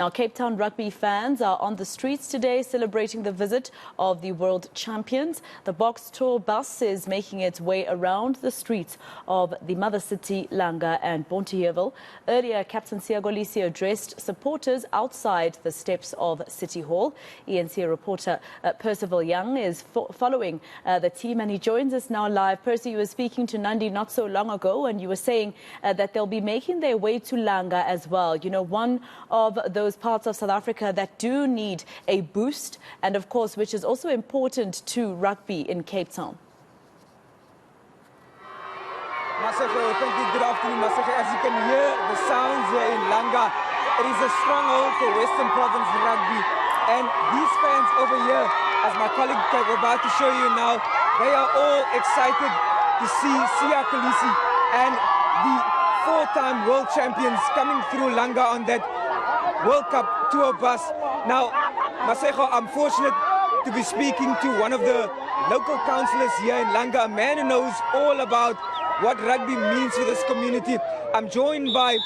Now, Cape Town rugby fans are on the streets today celebrating the visit of the world champions. The Boks tour bus is making its way around the streets of the mother city, Langa and Bonteheuwel. Earlier, Captain Siagolisi addressed supporters outside the steps of City Hall. eNCA reporter Percy Young is following the team, and he joins us now live. Percy, you were speaking to Nandi not so long ago, and you were saying that they'll be making their way to Langa as well. You know, one of those parts of South Africa that do need a boost, and of course which is also important to rugby in Cape Town. Maseko, thank you. Good afternoon, Maseko. As you can hear the sounds here in Langa, it is a stronghold for Western Province rugby, and these fans over here, as my colleague we're about to show you now, they are all excited to see Siya Kolisi and the four-time world champions coming through Langa on that World Cup tour bus. Now, Maseko, I'm fortunate to be speaking to one of the local councillors here in Langa, a man who knows all about what rugby means for this community. I'm joined by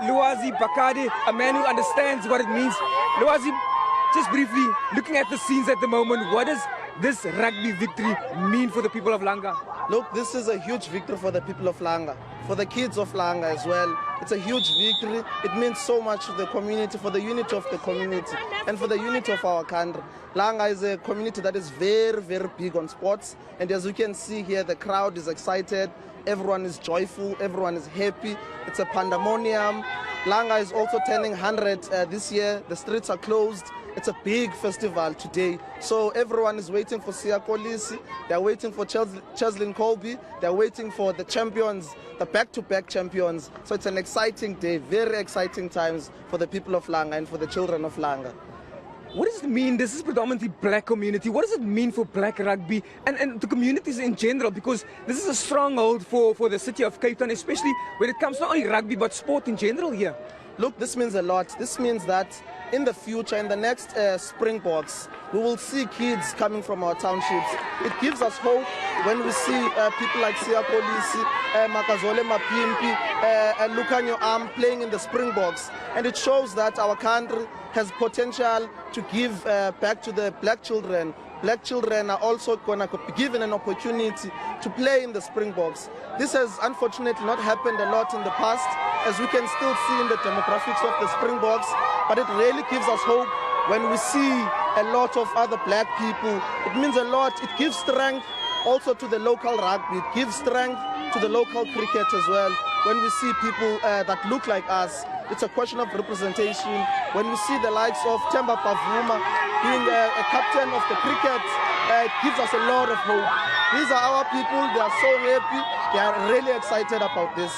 Luazi Bakade, a man who understands what it means. Luazi, just briefly, looking at the scenes at the moment, what does this rugby victory mean for the people of Langa? Look, this is a huge victory for the people of Langa, for the kids of Langa as well. It's a huge victory. It means so much to the community, for the unity of the community, and for the unity of our country. Langa is a community that is very, very big on sports. And as you can see here, the crowd is excited. Everyone is joyful. Everyone is happy. It's a pandemonium. Langa is also turning 100 this year. The streets are closed. It's a big festival today. So everyone is waiting for Siya Kolisi. They're waiting for Cheslin Colby. They're waiting for the champions, the back-to-back champions. So it's an exciting day, very exciting times for the people of Langa and for the children of Langa. What does it mean? This is predominantly black community. What does it mean for black rugby and the communities in general? Because this is a stronghold for the city of Cape Town, especially when it comes not only rugby but sport in general here. Look, this means a lot. This means that in the future, in the next Springboks, we will see kids coming from our townships. It gives us hope when we see people like Siya Kolisi, Makazole Mapimpi, Lucanio Am playing in the Springboks. And it shows that our country has potential to give back to the black children. Black children are also going to be given an opportunity to play in the Springboks. This has unfortunately not happened a lot in the past, as we can still see in the demographics of the Springboks, but it really gives us hope when we see a lot of other black people. It means a lot. It gives strength also to the local rugby. It gives strength to the local cricket as well. When we see people that look like us, it's a question of representation. When we see the likes of Temba Pavuma being a captain of the cricket, it gives us a lot of hope. These are our people. They are so happy. They are really excited about this.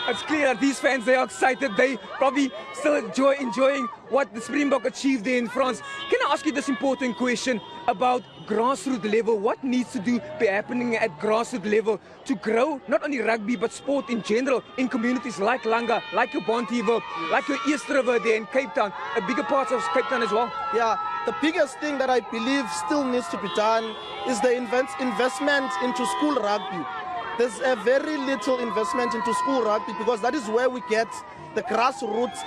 It's clear that these fans, they are excited. They probably still enjoying what the Springbok achieved there in France. Can I ask you this important question about grassroots level? What needs to be happening at grassroots level to grow not only rugby but sport in general in communities like Langa, like your Bonteheuwel, like your East River there in Cape Town, a bigger part of Cape Town as well? Yeah, the biggest thing that I believe still needs to be done is the investment into school rugby. There's a very little investment into school rugby because that is where we get the grassroots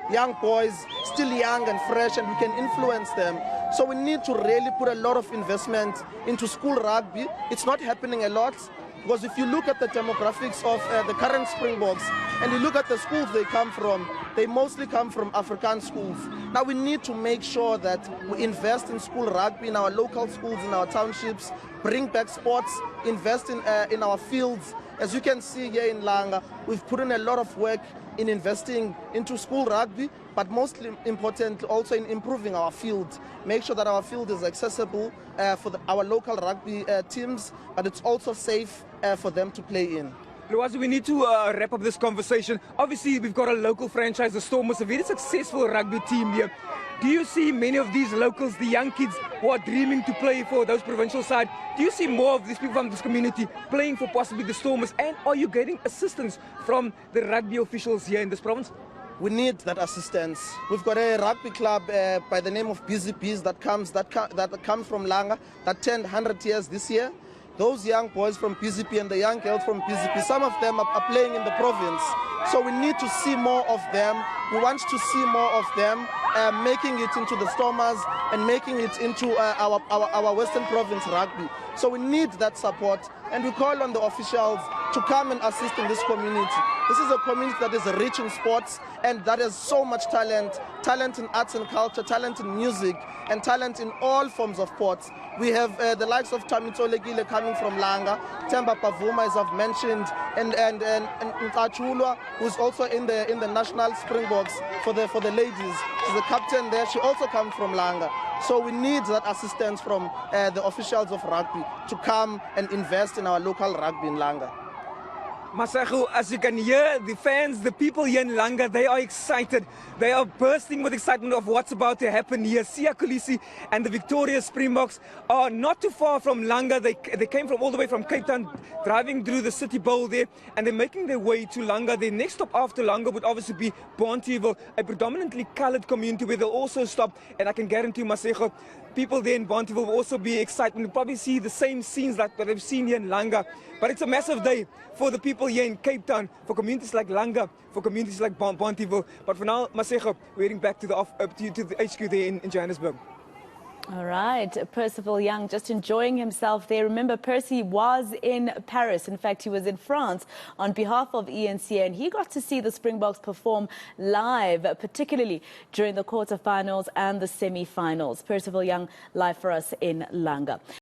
young boys, still young and fresh, and we can influence them. So we need to really put a lot of investment into school rugby. It's not happening a lot because if you look at the demographics of the current Springboks and you look at the schools they come from, they mostly come from African schools. Now we need to make sure that we invest in school rugby in our local schools, in our townships, bring back sports, invest in our fields. As you can see here in Langa, we've put in a lot of work in investing into school rugby, but mostly important also in improving our field. Make sure that our field is accessible for our local rugby teams, but it's also safe for them to play in. Luazi, we need to wrap up this conversation. Obviously, we've got a local franchise, the Stormers, a very successful rugby team here. Do you see many of these locals, the young kids who are dreaming to play for those provincial side? Do you see more of these people from this community playing for possibly the Stormers? And are you getting assistance from the rugby officials here in this province? We need that assistance. We've got a rugby club by the name of Busy Bees that comes from Langa that turned 100 years this year. those young boys from PZP and the young girls from PZP, some of them are playing in the province. So we need to see more of them. We want to see more of them making it into the Stormers and making it into our Western Province rugby. So we need that support, and we call on the officials to come and assist in this community. This is a community that is rich in sports and that has so much talent, talent in arts and culture, talent in music, and talent in all forms of sports. We have the likes of Tamito Legile coming from Langa, Temba Pavuma, as I've mentioned, and Ntachulwa, who's also in the national Springboks for the ladies. She's the captain there. She also comes from Langa. So we need that assistance from the officials of rugby to come and invest in our local rugby in Langa. Masego, as you can hear, the fans, the people here in Langa, they are excited. They are bursting with excitement of what's about to happen here. Siya Kolisi and the Victoria Springboks are not too far from Langa. They came from all the way from Cape Town, driving through the City Bowl there, and they're making their way to Langa. Their next stop after Langa would obviously be Bonteheuwel, a predominantly coloured community where they'll also stop. And I can guarantee Masego, people there in Bonteheuwel will also be excited. We'll probably see the same scenes that they've seen here in Langa. But it's a massive day for the people here in Cape Town, for communities like Langa, for communities like Bonteheuwel. But for now, Masego, we're heading back to the HQ there in Johannesburg. All right, Percy Young just enjoying himself there. Remember, Percy was in Paris. In fact, he was in France on behalf of eNCA, and he got to see the Springboks perform live, particularly during the quarterfinals and the semi-finals. Percy Young live for us in Langa.